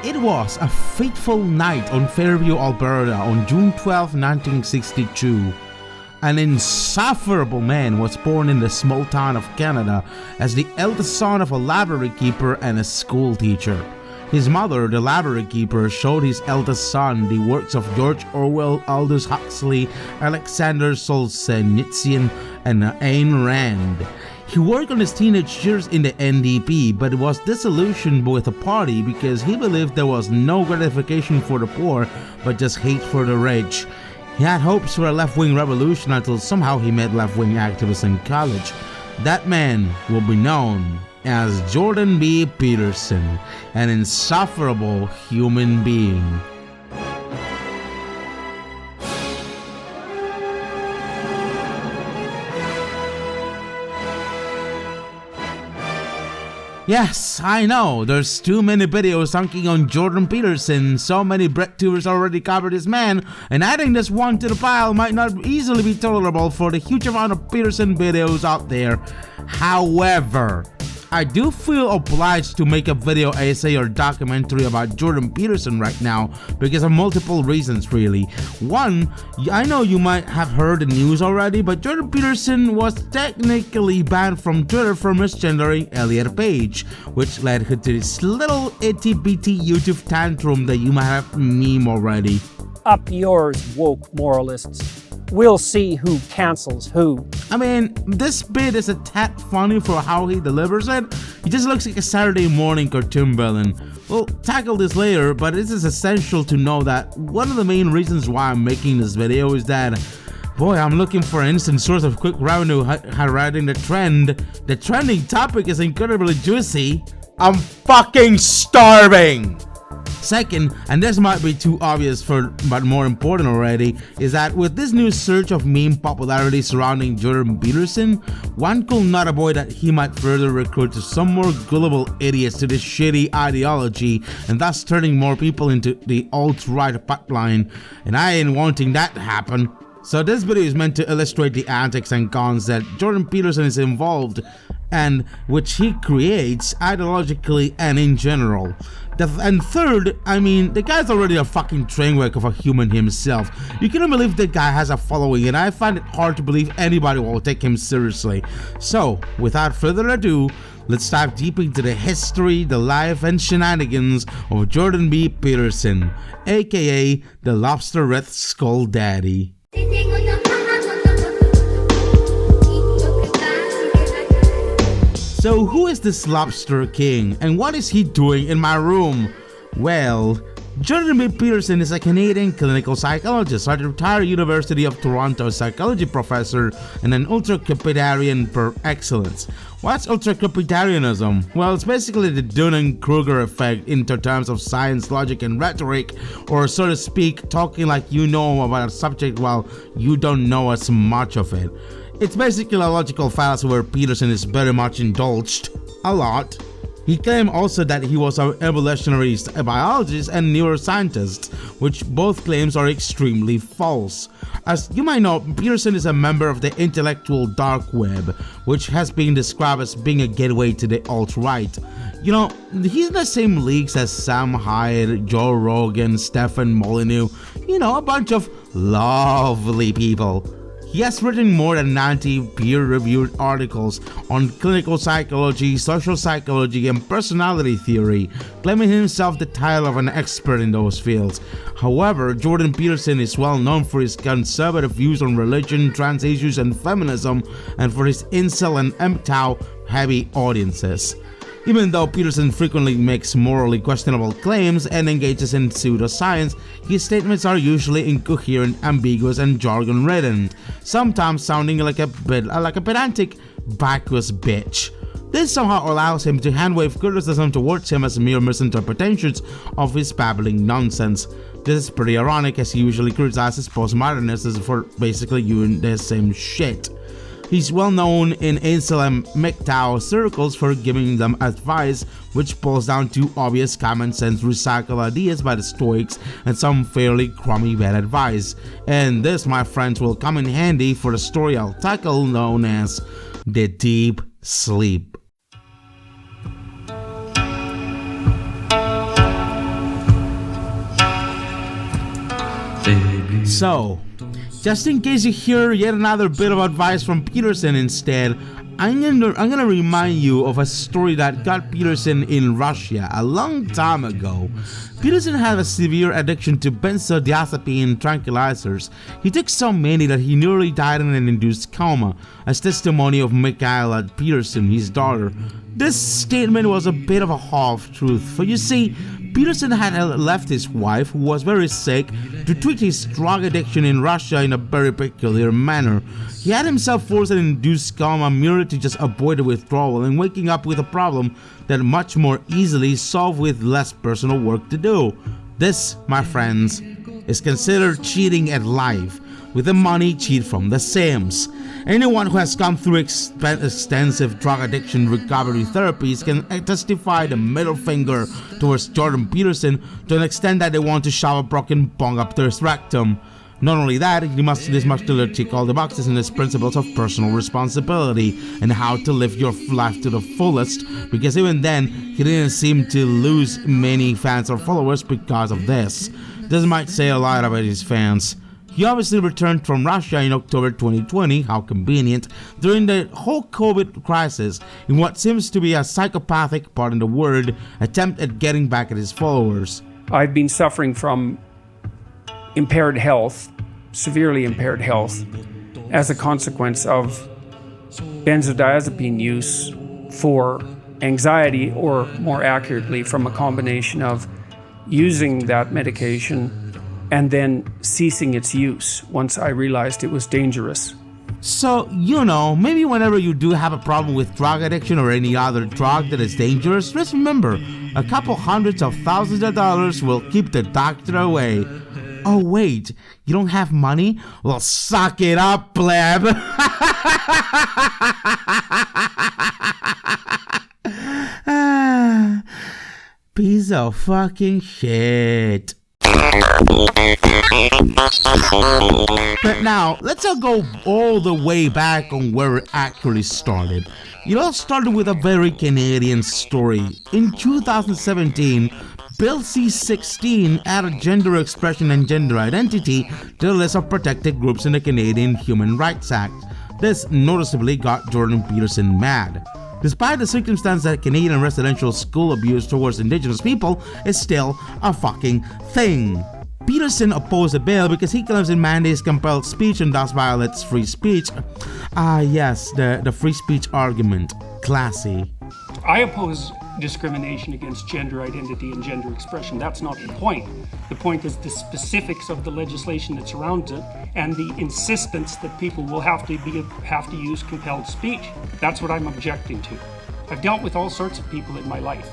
It was a fateful night on Fairview, Alberta on June 12, 1962. An insufferable man was born in the small town of Canada as the eldest son of a library keeper and a school teacher. His mother, the library keeper, showed his eldest son the works of George Orwell, Aldous Huxley, Alexander Solzhenitsyn, and Ayn Rand. He worked on his teenage years in the NDP, but was disillusioned with the party because he believed there was no gratification for the poor, but just hate for the rich. He had hopes for a left-wing revolution until somehow he met left-wing activists in college. That man will be known as Jordan B. Peterson, an insufferable human being. Yes, I know, there's too many videos hunking on Jordan Peterson, so many breadtubers already covered this man, and adding this one to the pile might not easily be tolerable for the huge amount of Peterson videos out there. However, I do feel obliged to make a video essay or documentary about Jordan Peterson right now because of multiple reasons really. One, I know you might have heard the news already, but Jordan Peterson was technically banned from Twitter for misgendering Elliot Page, which led to this little itty bitty YouTube tantrum that you might have meme already. Up yours, woke moralists. We'll see who cancels who. I mean, this bit is a tad funny for how he delivers it. He just looks like a Saturday morning cartoon villain. We'll tackle this later, but it is essential to know that one of the main reasons why I'm making this video is that, boy, I'm looking for an instant source of quick revenue highlighting the trend. The trending topic is incredibly juicy. I'm fucking starving! Second, and this might be too obvious but more important already, is that with this new surge of meme popularity surrounding Jordan Peterson, one could not avoid that he might further recruit some more gullible idiots to this shitty ideology and thus turning more people into the alt-right pipeline, and I ain't wanting that to happen. So this video is meant to illustrate the antics and cons that Jordan Peterson is involved and which he creates ideologically and in general. And third, I mean, the guy's already a fucking train wreck of a human himself. You cannot believe the guy has a following, and I find it hard to believe anybody will take him seriously. So, without further ado, let's dive deep into the history, the life, and shenanigans of Jordan B. Peterson, aka the Lobster Red Skull Daddy. So who is this Lobster King and what is he doing in my room? Well, Jordan B. Peterson is a Canadian clinical psychologist, a retired University of Toronto psychology professor, and an ultra-Kruppitarian per excellence. What's ultra-Kruppitarianism? Well, it's basically the Dunning-Kruger effect in terms of science, logic, and rhetoric, or so to speak, talking like you know about a subject while you don't know as much of it. It's basically a logical fallacy where Peterson is very much indulged. A lot. He claimed also that he was an evolutionary biologist and neuroscientist, which both claims are extremely false. As you might know, Peterson is a member of the intellectual dark web, which has been described as being a gateway to the alt-right. You know, he's in the same leagues as Sam Hyde, Joe Rogan, Stefan Molyneux, you know, a bunch of lovely people. He has written more than 90 peer-reviewed articles on clinical psychology, social psychology, and personality theory, claiming himself the title of an expert in those fields. However, Jordan Peterson is well known for his conservative views on religion, trans issues, and feminism, and for his incel and MGTOW-heavy audiences. Even though Peterson frequently makes morally questionable claims and engages in pseudoscience, his statements are usually incoherent, ambiguous, and jargon-ridden, sometimes sounding like a pedantic, vacuous bitch. This somehow allows him to handwave criticism towards him as mere misinterpretations of his babbling nonsense. This is pretty ironic, as he usually criticizes postmodernists for basically doing the same shit. He's well known in incel and MGTOW circles for giving them advice which boils down to obvious common sense recycled ideas by the Stoics and some fairly crummy bad advice. And this, my friends, will come in handy for the story I'll tackle known as the Deep Sleep. So, just in case you hear yet another bit of advice from Peterson instead, I'm gonna remind you of a story that got Peterson in Russia a long time ago. Peterson had a severe addiction to benzodiazepine tranquilizers. He took so many that he nearly died in an induced coma, as testimony of Michaela Peterson, his daughter. This statement was a bit of a half-truth, for you see, Peterson had left his wife, who was very sick, to treat his drug addiction in Russia in a very peculiar manner. He had himself forced an induced coma merely to just avoid the withdrawal and waking up with a problem that much more easily solved with less personal work to do. This, my friends, is considered cheating at life. With the money, cheat from the Sims. Anyone who has gone through extensive drug addiction recovery therapies can testify the middle finger towards Jordan Peterson to an extent that they want to shove a broken bong up their rectum. Not only that, this must tick all the boxes in its principles of personal responsibility and how to live your life to the fullest, because even then, he didn't seem to lose many fans or followers because of this. This might say a lot about his fans. He obviously returned from Russia in October 2020, how convenient, during the whole COVID crisis, in what seems to be a psychopathic, pardon the word, attempt at getting back at his followers. I've been suffering from impaired health, severely impaired health, as a consequence of benzodiazepine use for anxiety, or more accurately, from a combination of using that medication and then ceasing its use once I realized it was dangerous. So, maybe whenever you do have a problem with drug addiction or any other drug that is dangerous, just remember, a couple hundreds of thousands of dollars will keep the doctor away. Oh wait, you don't have money? Well, suck it up, pleb! Piece of fucking shit. But now, let's go all the way back on where it actually started. It all started with a very Canadian story. In 2017, Bill C-16 added gender expression and gender identity to the list of protected groups in the Canadian Human Rights Act. This noticeably got Jordan Peterson mad. Despite the circumstance that Canadian residential school abuse towards Indigenous people is still a fucking thing. Peterson opposed the bill because he claims it mandates compelled speech and thus violates free speech. Yes, the free speech argument. Classy. I oppose discrimination against gender identity and gender expression. That's not the point. The point is the specifics of the legislation that surrounds it and the insistence that people will have to use compelled speech. That's what I'm objecting to. I've dealt with all sorts of people in my life,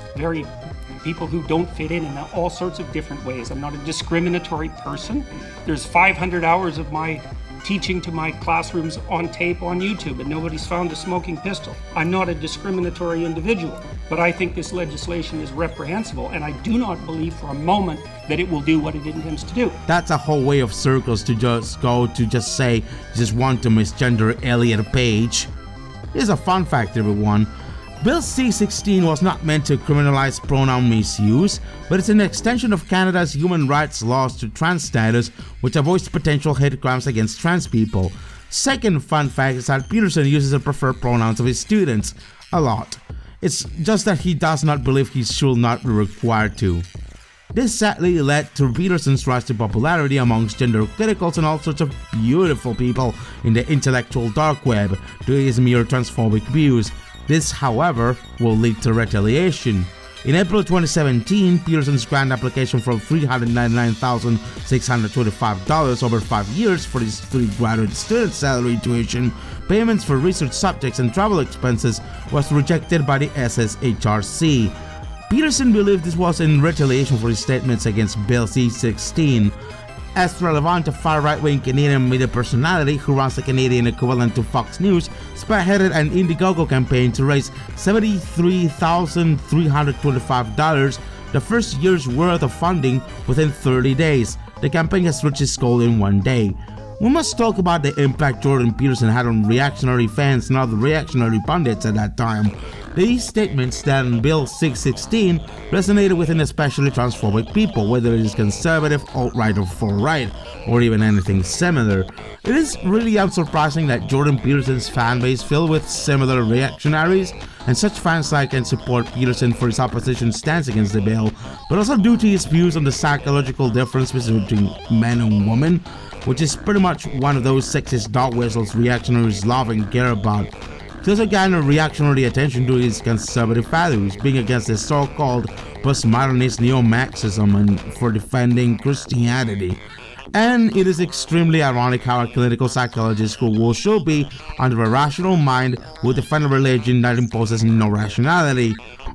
people who don't fit in all sorts of different ways. I'm not a discriminatory person. There's 500 hours of my teaching to my classrooms on tape on YouTube, and nobody's found a smoking pistol. I'm not a discriminatory individual, but I think this legislation is reprehensible, and I do not believe for a moment that it will do what it intends to do. That's a whole way of circles to just say you just want to misgender Elliot Page. Here's a fun fact, everyone. Bill C-16 was not meant to criminalize pronoun misuse, but it's an extension of Canada's human rights laws to trans status, which avoids potential hate crimes against trans people. Second fun fact is that Peterson uses the preferred pronouns of his students a lot. It's just that he does not believe he should not be required to. This sadly led to Peterson's rise to popularity amongst gender criticals and all sorts of beautiful people in the intellectual dark web due to his mere transphobic views. This, however, will lead to retaliation. In April 2017, Peterson's grant application for $399,625 over 5 years for his 3 graduate student salary, tuition, payments for research subjects, and travel expenses was rejected by the SSHRC. Peterson believed this was in retaliation for his statements against Bill C-16. As relevant, a far right-wing Canadian media personality who runs the Canadian equivalent to Fox News spearheaded an Indiegogo campaign to raise $73,325, the first year's worth of funding, within 30 days. The campaign has reached its goal in 1 day. We must talk about the impact Jordan Peterson had on reactionary fans and other reactionary pundits at that time. These statements that in Bill 616 resonated within especially transphobic people, whether it is conservative, alt-right or far-right, or even anything similar. It is really unsurprising that Jordan Peterson's fan base filled with similar reactionaries, and such fans like and support Peterson for his opposition stance against the bill, but also due to his views on the psychological difference between men and women, which is pretty much one of those sexist dog whistles reactionaries love and care about. He also garnered reactionary attention to his conservative values, being against the so-called postmodernist neo-Marxism and for defending Christianity. And it is extremely ironic how a clinical psychologist who will should be under a rational mind will defend a religion that imposes no rationality.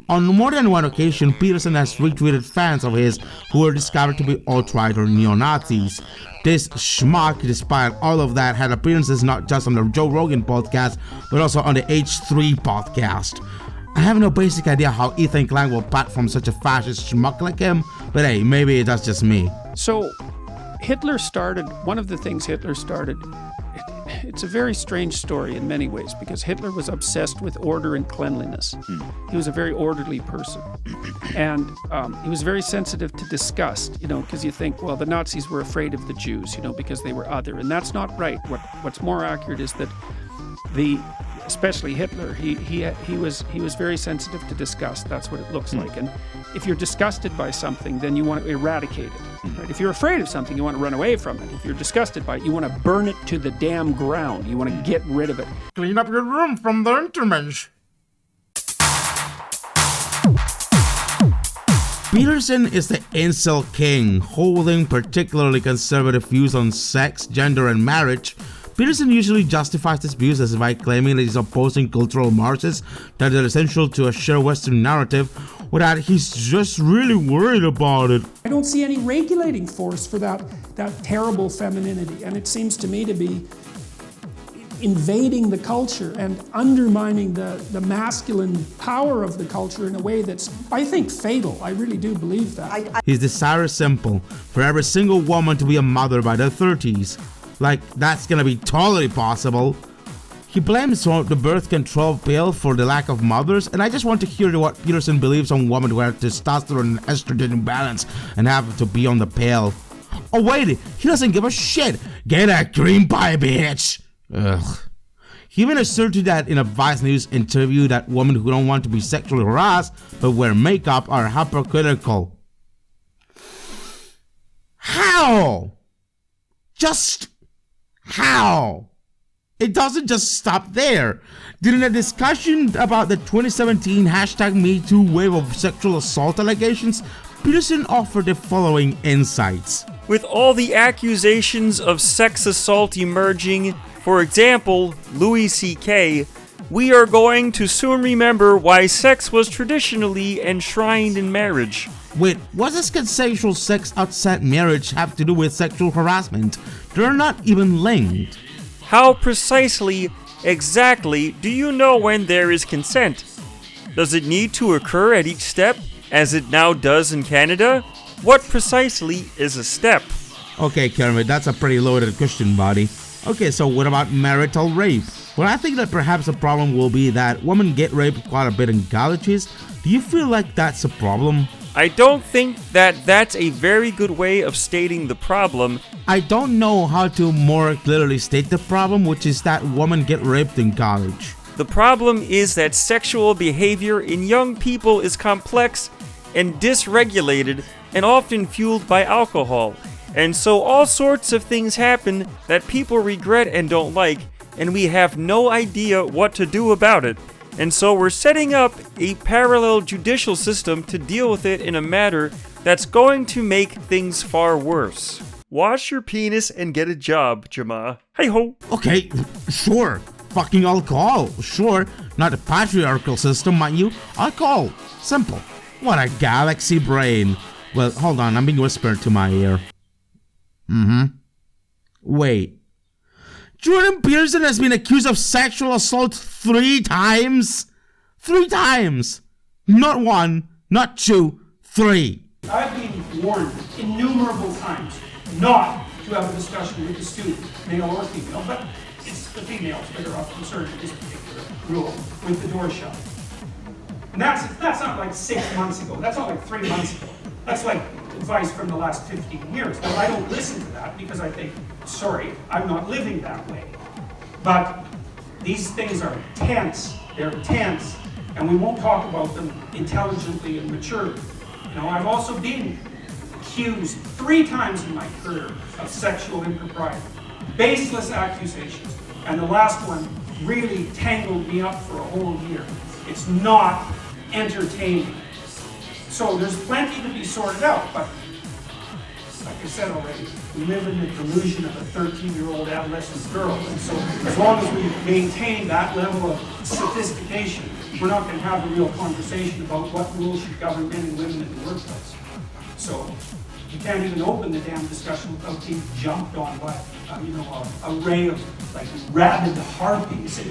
On more than one occasion, Peterson has retweeted fans of his who were discovered to be alt-right or neo-Nazis. This schmuck, despite all of that, had appearances not just on the Joe Rogan podcast, but also on the H3 podcast. I have no basic idea how Ethan Klein will platform such a fascist schmuck like him, but hey, maybe that's just me. So, one of the things Hitler started, it's a very strange story in many ways, because Hitler was obsessed with order and cleanliness. He was a very orderly person. And he was very sensitive to disgust, because you think, well, the Nazis were afraid of the Jews, because they were other. And that's not right. What's more accurate is that especially Hitler, he was very sensitive to disgust. That's what it looks like. And if you're disgusted by something, then you want to eradicate it. Right? If you're afraid of something, you want to run away from it. If you're disgusted by it, you want to burn it to the damn ground. You want to get rid of it. Clean up your room from the intermensch. Peterson is the incel king, holding particularly conservative views on sex, gender, and marriage. Peterson usually justifies his views as by claiming that he's opposing cultural marches that are essential to a shared Western narrative, or that he's just really worried about it. I don't see any regulating force for that terrible femininity, and it seems to me to be invading the culture and undermining the masculine power of the culture in a way that's, I think, fatal. I really do believe that. His desire is simple: for every single woman to be a mother by their 30s. Like, that's gonna be totally possible. He blames the birth control pill for the lack of mothers, and I just want to hear what Peterson believes on women who have testosterone and estrogen imbalance and have to be on the pill. Oh wait, he doesn't give a shit. Get a cream pie, bitch. Ugh. He even asserted that in a Vice News interview that women who don't want to be sexually harassed but wear makeup are hypocritical. How? Just how? It doesn't just stop there. During a discussion about the 2017 #MeToo wave of sexual assault allegations, Peterson offered the following insights. With all the accusations of sex assault emerging, for example, Louis C.K., we are going to soon remember why sex was traditionally enshrined in marriage. Wait, what does consensual sex outside marriage have to do with sexual harassment? They're not even linked. How precisely, exactly, do you know when there is consent? Does it need to occur at each step, as it now does in Canada? What precisely is a step? Okay, Kermit, that's a pretty loaded question, buddy. Okay, so what about marital rape? Well, I think that perhaps the problem will be that women get raped quite a bit in colleges. Do you feel like that's a problem? I don't think that that's a very good way of stating the problem. I don't know how to more clearly state the problem, which is that women get raped in college. The problem is that sexual behavior in young people is complex and dysregulated and often fueled by alcohol. And so all sorts of things happen that people regret and don't like, and we have no idea what to do about it. And so we're setting up a parallel judicial system to deal with it in a manner that's going to make things far worse. Wash your penis and get a job, JMAA. Hey-ho! Okay, sure. Fucking alcohol. Sure. Not a patriarchal system, mind you. Alcohol. Simple. What a galaxy brain. Well, hold on. I'm being whispered to my ear. Wait. Jordan Peterson has been accused of sexual assault 3 times? 3 times! Not 1, not 2, 3. I've been warned innumerable times not to have a discussion with the student, male or female, but it's the females that are of concern in this particular rule, with the door shut. And that's not like 6 months ago. That's not like 3 months ago. That's like advice from the last 15 years. But I don't listen to that because I think, sorry, I'm not living that way. But these things are tense. They're tense. And we won't talk about them intelligently and maturely. You know, I've also been accused 3 times in my career of sexual impropriety. Baseless accusations. And the last one really tangled me up for a whole year. It's not entertaining. So there's plenty to be sorted out, but like I said already, we live in the delusion of a 13-year-old adolescent girl, and so as long as we maintain that level of sophistication, we're not going to have a real conversation about what rules should govern men and women in the workplace. So you can't even open the damn discussion without being jumped on by, a ray of like rabid harpies.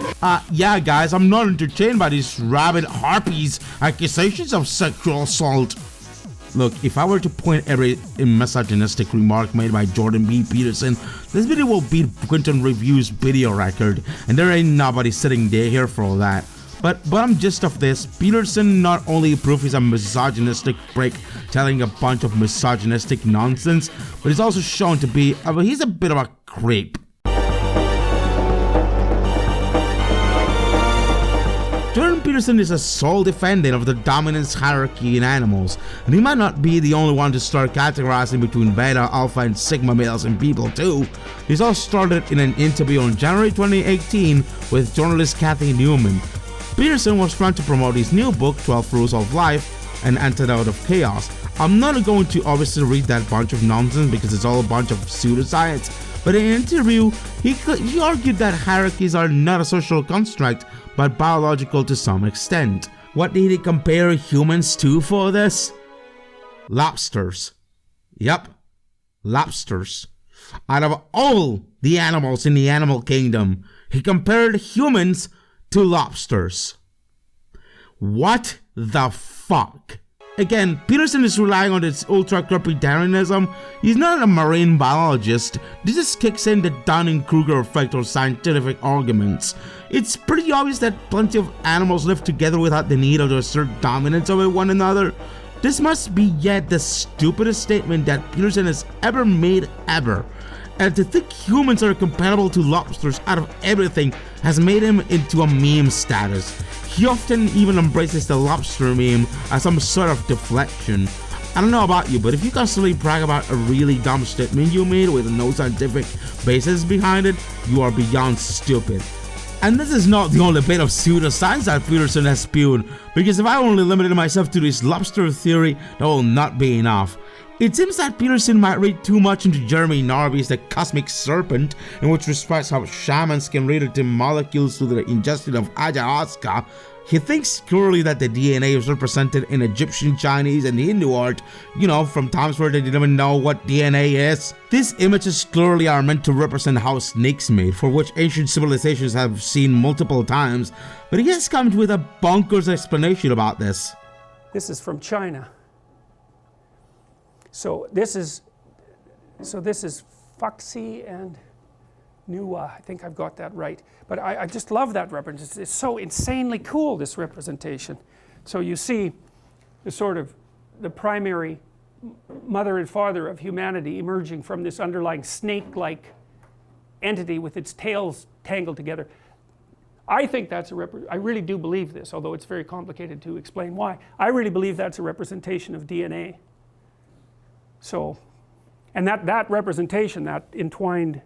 Yeah, guys, I'm not entertained by these rabid harpies accusations of sexual assault. Look, if I were to point every misogynistic remark made by Jordan B. Peterson, this video will beat Quinton Review's video record, and there ain't nobody sitting there here for all that. But bottom gist of this, Peterson not only proved he's a misogynistic prick telling a bunch of misogynistic nonsense, but he's also shown to be, he's a bit of a creep. Jordan Peterson is a sole defendant of the dominance hierarchy in animals, and he might not be the only one to start categorizing between beta, alpha, and sigma males in people too. This all started in an interview on January 2018 with journalist Kathy Newman. Peterson was trying to promote his new book, 12 Rules of Life, An Antidote of Chaos. I'm not going to obviously read that bunch of nonsense because it's all a bunch of pseudoscience, but in an interview, he argued that hierarchies are not a social construct, but biological to some extent. What did he compare humans to for this? Lobsters. Yep, lobsters. Out of all the animals in the animal kingdom, he compared humans to lobsters. What the fuck? Again, Peterson is relying on its ultra-corpitarianism. He's not a marine biologist. This just kicks in the Dunning-Kruger effect or scientific arguments. It's pretty obvious that plenty of animals live together without the need to assert dominance over one another. This must be yet the stupidest statement that Peterson has ever made ever. And to think humans are comparable to lobsters out of everything has made him into a meme status. He often even embraces the lobster meme as some sort of deflection. I don't know about you, but if you constantly brag about a really dumb statement you made with no scientific basis behind it, you are beyond stupid. And this is not the only bit of pseudoscience that Peterson has spewed, because if I only limited myself to this lobster theory, that will not be enough. It seems that Peterson might read too much into Jeremy Narby's The Cosmic Serpent, in which describes how shamans can read into molecules through the ingestion of ayahuasca. He thinks clearly that the DNA is represented in Egyptian, Chinese, and Hindu art, from times where they didn't even know what DNA is. These images clearly are meant to represent how snakes made, for which ancient civilizations have seen multiple times, but he has come with a bonkers explanation about this. This is from China. So this is Foxy and Nuwa. I think I've got that right. But I just love that representation. It's so insanely cool, this representation. So you see the primary mother and father of humanity emerging from this underlying snake-like entity with its tails tangled together. I think that's I really do believe this, although it's very complicated to explain why. I really believe that's a representation of DNA. So, and that representation, that entwined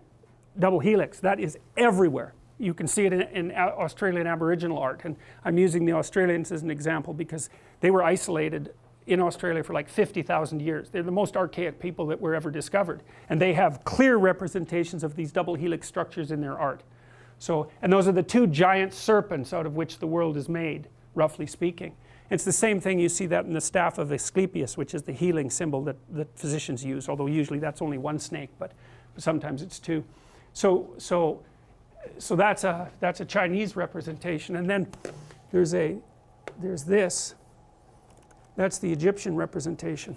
double helix, that is everywhere. You can see it in Australian Aboriginal art, and I'm using the Australians as an example because they were isolated in Australia for like 50,000 years. They're the most archaic people that were ever discovered, and they have clear representations of these double helix structures in their art. So, and those are the two giant serpents out of which the world is made, roughly speaking. It's the same thing, you see that in the staff of Asclepius, which is the healing symbol that physicians use, although usually that's only one snake, but sometimes it's two. So that's a Chinese representation, and then there's this. That's the Egyptian representation.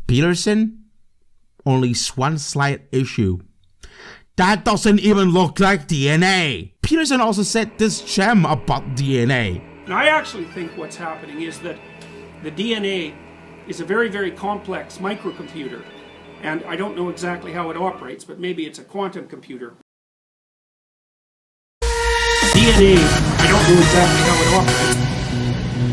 Peterson, only one slight issue. That doesn't even look like DNA. Peterson also said this gem about DNA. And I actually think what's happening is that the DNA is a very, very complex microcomputer. And I don't know exactly how it operates, but maybe it's a quantum computer. DNA, I don't know exactly how it operates.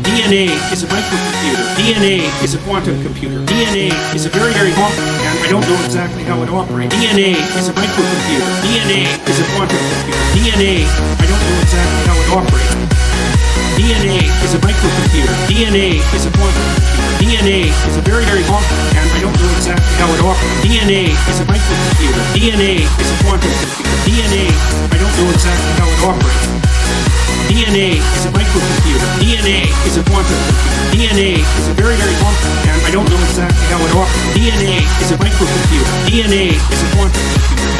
DNA is a microcomputer. DNA is a quantum computer. DNA is a very, very complex, and I don't know exactly how it operates. DNA is a microcomputer. DNA is a quantum computer. DNA, I don't know exactly how it operates. DNA is a microcomputer. DNA is a quantum computer. DNA is a very, very complex, and I don't know exactly how it operates. DNA is a microcomputer. DNA is a quantum computer. DNA, I don't know exactly how it operates. DNA is a microcomputer. DNA is a quantum computer. DNA is a very, very complex, and I don't know exactly how it operates. DNA is a microcomputer. DNA is a quantum computer.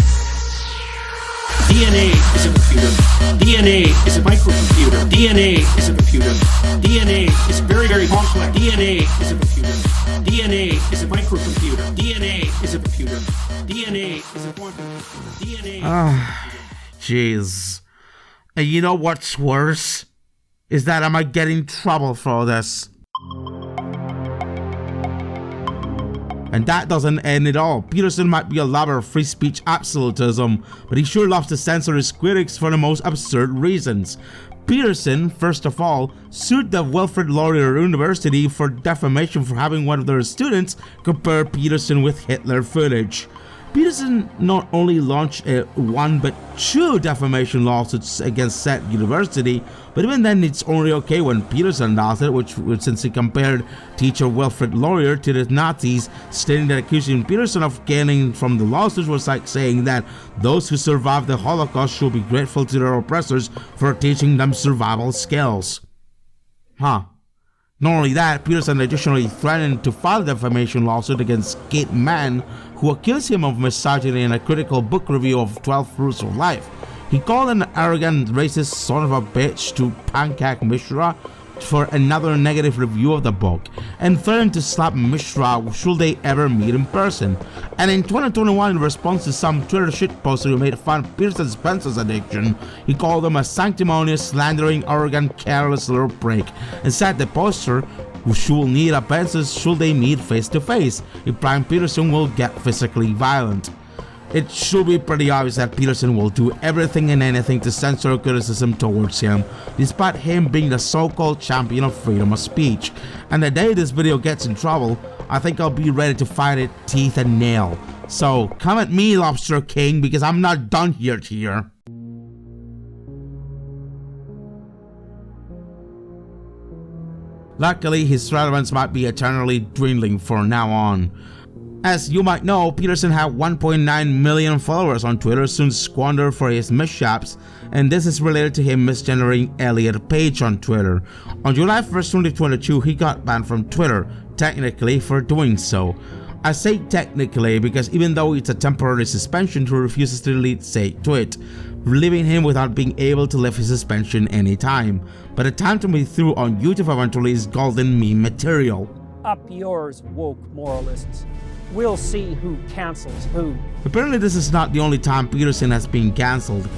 DNA is a computer. DNA is a microcomputer. DNA is a computer. DNA is very, very complex. DNA is a computer. DNA is a microcomputer. DNA is a computer. DNA is a quantum computer. DNA. Jeez. And you know what's worse? Is that I might get in trouble for this. And that doesn't end at all. Peterson might be a lover of free speech absolutism, but he sure loves to censor his critics for the most absurd reasons. Peterson, first of all, sued the Wilfrid Laurier University for defamation for having one of their students compare Peterson with Hitler footage. Peterson not only launched one but two defamation lawsuits against said university, but even then it's only okay when Peterson does it, which since he compared teacher Wilfrid Laurier to the Nazis, stating that accusing Peterson of gaining from the lawsuits was like saying that those who survived the Holocaust should be grateful to their oppressors for teaching them survival skills. Not only that, Peterson additionally threatened to file a defamation lawsuit against Kate Mann, who accused him of misogyny in a critical book review of 12 Rules of Life. He called an arrogant, racist son of a bitch to Pankaj Mishra for another negative review of the book, and threatened to slap Mishra should they ever meet in person. And in 2021, in response to some Twitter shitposter who made fun of Peterson Spencer's addiction, he called him a sanctimonious, slandering, arrogant, careless little prick, and said the poster should need offenses should they meet face to face, implying Peterson will get physically violent. It should be pretty obvious that Peterson will do everything and anything to censor criticism towards him, despite him being the so-called champion of freedom of speech. And the day this video gets in trouble, I think I'll be ready to fight it teeth and nail. So come at me, Lobster King, because I'm not done here. Luckily, his relevance might be eternally dwindling from now on. As you might know, Peterson had 1.9 million followers on Twitter, soon squandered for his mishaps, and this is related to him misgendering Elliot Page on Twitter. On July 1st, 2022, he got banned from Twitter, technically for doing so. I say technically because even though it's a temporary suspension, he refuses to delete said tweet, leaving him without being able to lift his suspension anytime. But the time to be through on YouTube eventually is golden meme material. Up yours, woke moralists. We'll see who cancels who. Apparently this is not the only time Peterson has been cancelled.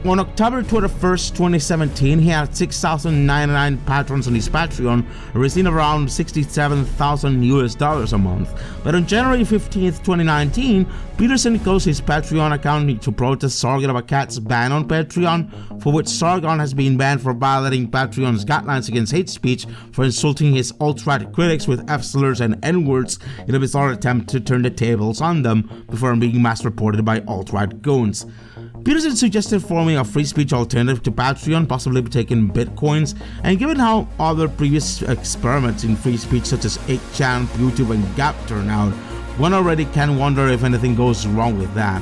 On October 21st, 2017, he had 6,099 patrons on his Patreon, receiving around $67,000 a month. But on January 15th, 2019, Peterson closed his Patreon account to protest Sargon of Akkad's ban on Patreon, for which Sargon has been banned for violating Patreon's guidelines against hate speech for insulting his alt-right critics with F-slurs and N-words in a bizarre attempt to turn the tables on them before being mass-reported by alt-right goons. Peterson suggested forming a free speech alternative to Patreon, possibly taking bitcoins, and given how other previous experiments in free speech such as 8chan, YouTube, and Gap turn out, one already can wonder if anything goes wrong with that.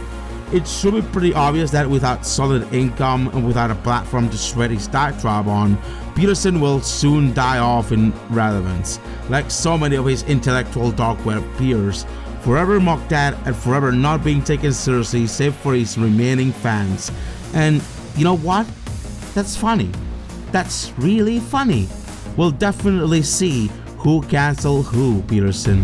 It should be pretty obvious that without solid income and without a platform to spread his diatribe on, Peterson will soon die off in relevance, like so many of his intellectual dark web peers, forever mocked at and forever not being taken seriously save for his remaining fans. And you know what? That's funny. That's really funny. We'll definitely see who cancel who, Peterson.